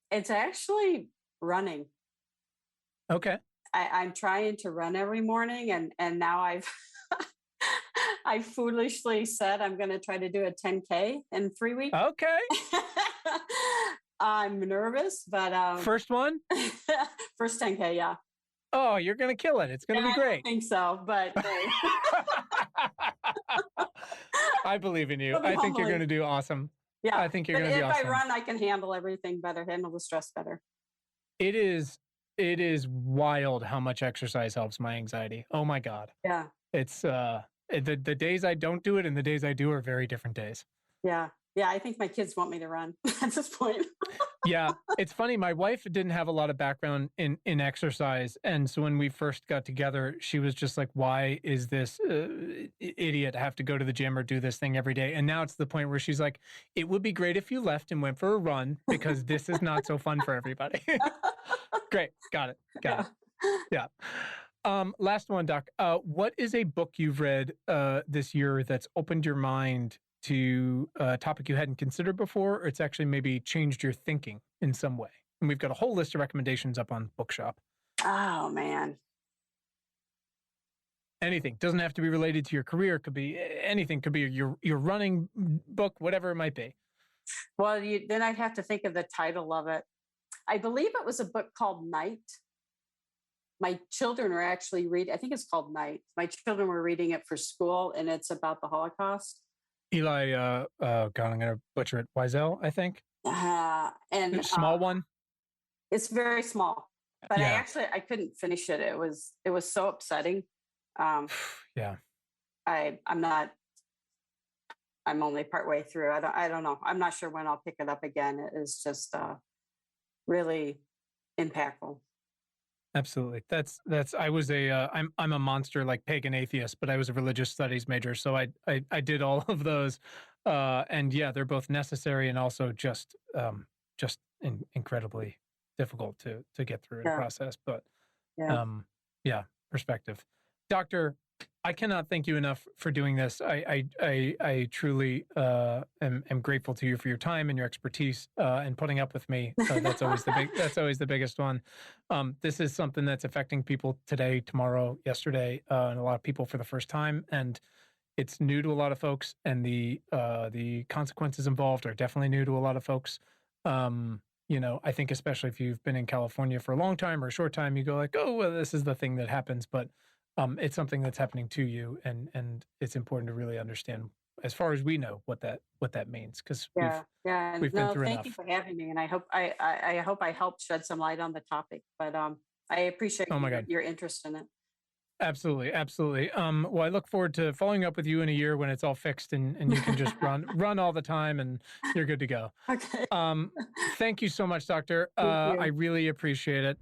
It's actually running. Okay. I'm trying to run every morning, and now I've I foolishly said I'm going to try to do a 10K in 3 weeks. Okay. I'm nervous, but first one? First 10K, yeah. Oh, you're going to kill it. It's going to be great. I don't think so, but I believe in you. I think you're going to do awesome. Yeah. I think you're going to be awesome. If I run, I can handle everything better, handle the stress better. It is wild how much exercise helps my anxiety. Oh my God. Yeah. It's the days I don't do it and the days I do are very different days. Yeah. Yeah. I think my kids want me to run at this point. Yeah. It's funny. My wife didn't have a lot of background in exercise. And so when we first got together, she was just like, why is this idiot have to go to the gym or do this thing every day? And now it's the point where she's like, it would be great if you left and went for a run because this is not so fun for everybody. Great. Got it. Yeah. Last one, Doc. What is a book you've read this year that's opened your mind to a topic you hadn't considered before, or it's actually maybe changed your thinking in some way? And we've got a whole list of recommendations up on Bookshop. Oh, man. Anything. Doesn't have to be related to your career. Could be anything. Could be your running book, whatever it might be. Well, then I'd have to think of the title of it. I believe it was a book called Night. My children are actually reading, I think it's called Night. My children were reading it for school, and it's about the Holocaust. Eli, God, I'm going to butcher it. Wiesel, I think. And small one. It's very small, but I couldn't finish it. It was so upsetting. Yeah. I'm only partway through. I don't know. I'm not sure when I'll pick it up again. It is just really impactful. Absolutely. I was I'm a monster like pagan atheist, but I was a religious studies major. So I did all of those. And yeah, they're both necessary and also just incredibly difficult to get through and process. But perspective. Doctor, I cannot thank you enough for doing this. I truly am grateful to you for your time and your expertise and putting up with me. That's always the biggest one. This is something that's affecting people today, tomorrow, yesterday, and a lot of people for the first time. And it's new to a lot of folks, and the consequences involved are definitely new to a lot of folks. I think especially if you've been in California for a long time or a short time, you go like, oh, well, this is the thing that happens. But it's something that's happening to you, and it's important to really understand, as far as we know, what that means, because we've been through enough. Thank you for having me, and I hope I helped shed some light on the topic. But I appreciate your interest in it. Absolutely. Well, I look forward to following up with you in a year when it's all fixed and you can just run all the time and you're good to go. Okay. Thank you so much, Doctor. I really appreciate it.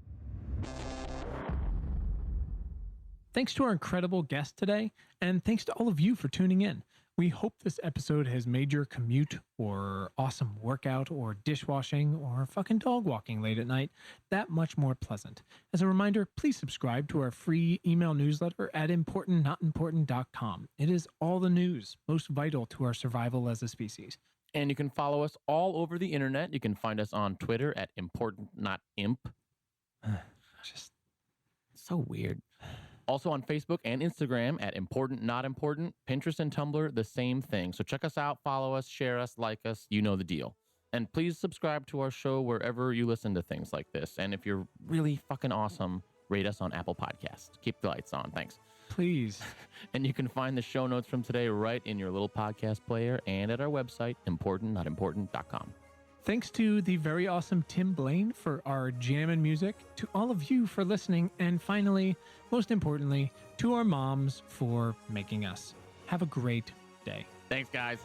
Thanks to our incredible guest today, and thanks to all of you for tuning in. We hope this episode has made your commute or awesome workout or dishwashing or fucking dog walking late at night that much more pleasant. As a reminder, please subscribe to our free email newsletter at importantnotimportant.com. It is all the news most vital to our survival as a species. And you can follow us all over the internet. You can find us on Twitter at importantnotimp. Just so weird. Also on Facebook and Instagram at Important Not Important, Pinterest and Tumblr, the same thing. So check us out, follow us, share us, like us, you know the deal. And please subscribe to our show wherever you listen to things like this. And if you're really fucking awesome, rate us on Apple Podcasts. Keep the lights on. Thanks. Please. And you can find the show notes from today right in your little podcast player and at our website, importantnotimportant.com. Thanks to the very awesome Tim Blaine for our jammin' music, to all of you for listening, and finally, most importantly, to our moms for making us. Have a great day. Thanks, guys.